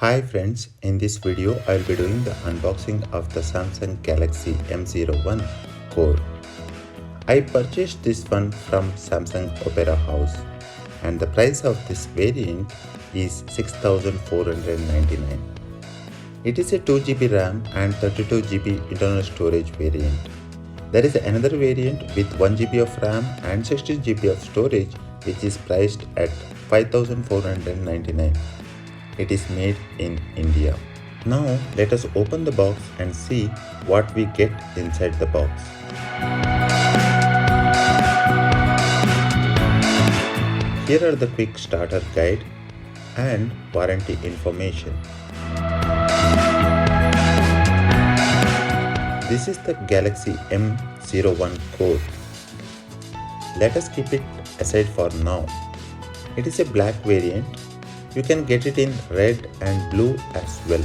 Hi friends, in this video I will be doing the unboxing of the Samsung Galaxy M01 Core. I purchased this one from Samsung Opera House and the price of this variant is 6499. It is a 2GB RAM and 32GB internal storage variant. There is another variant with 1GB of RAM and 16GB of storage which is priced at 5499. It is made in India. Now let us open the box and see what we get inside the box. Here are the quick starter guide and warranty information. This is the Galaxy M01 Core. Let us keep it aside for now. It is a black variant. You can get it in red and blue as well.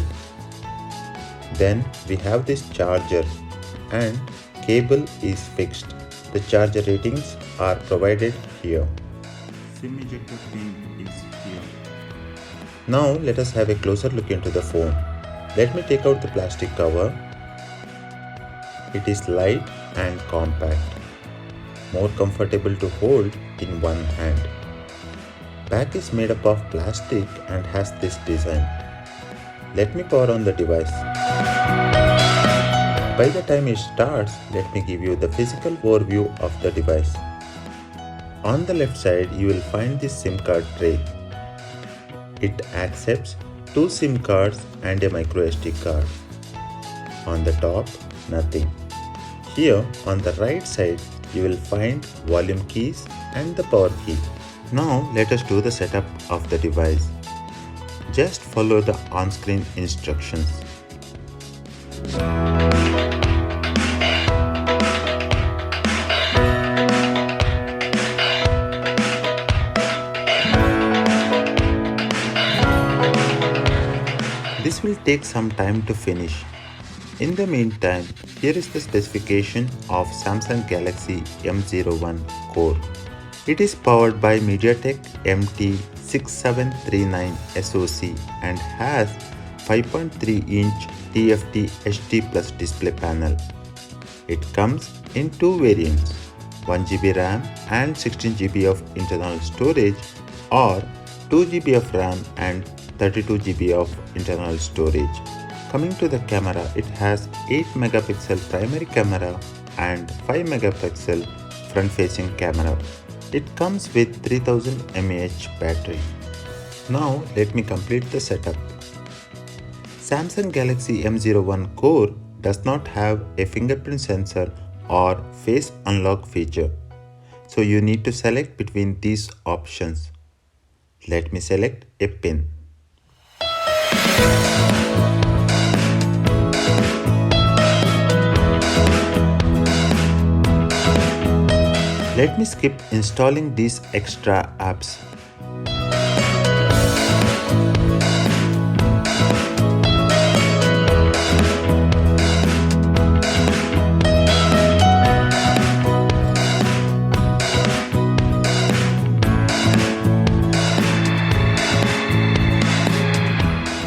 Then we have this charger and cable is fixed. The charger ratings are provided here. SIM ejector pin is here. Now let us have a closer look into the phone. Let me take out the plastic cover. It is light and compact, more comfortable to hold in one hand. Back is made up of plastic and has this design. Let me power on the device. By the time it starts, let me give you the physical overview of the device. On the left side, you will find this SIM card tray. It accepts 2 SIM cards and a micro SD card. On the top, nothing. Here on the right side, you will find volume keys and the power key. Now let us do the setup of the device. Just follow the on-screen instructions. This will take some time to finish. In the meantime, here is the specification of Samsung Galaxy M01 Core. It is powered by MediaTek MT6739 SoC and has 5.3-inch TFT HD Plus display panel. It comes in 2 variants, 1GB RAM and 16GB of internal storage or 2GB of RAM and 32GB of internal storage. Coming to the camera, it has 8MP primary camera and 5MP front-facing camera. It comes with 3000 mAh battery. Now let me complete the setup. Samsung Galaxy M01 Core does not have a fingerprint sensor or face unlock feature. So you need to select between these options. Let me select a pin. Let me skip installing these extra apps.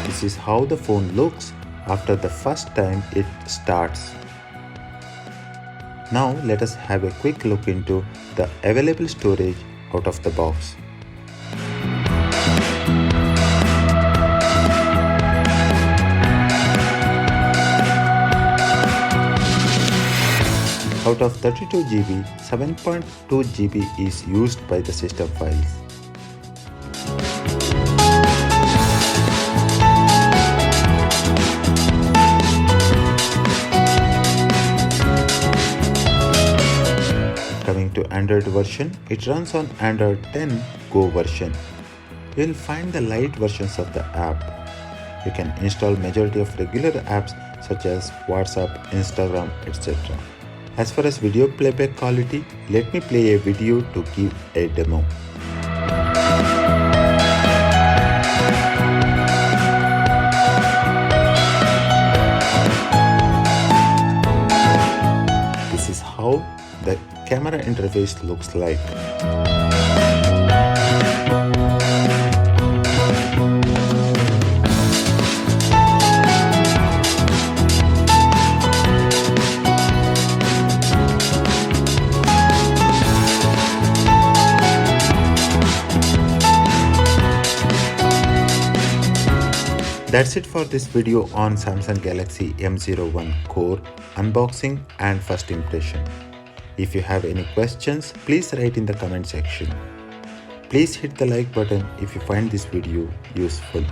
This is how the phone looks after the first time it starts. Now let us have a quick look into the available storage out of the box. Out of 32GB, 7.2GB is used by the system files. Coming to Android version, it runs on Android 10 Go version. You will find the light versions of the app. You can install majority of regular apps such as WhatsApp, Instagram, etc. As far as video playback quality, let me play a video to give a demo. This is how the camera interface looks like. That's it for this video on Samsung Galaxy M01 Core unboxing and first impression. If you have any questions, please write in the comment section. Please hit the like button if you find this video useful.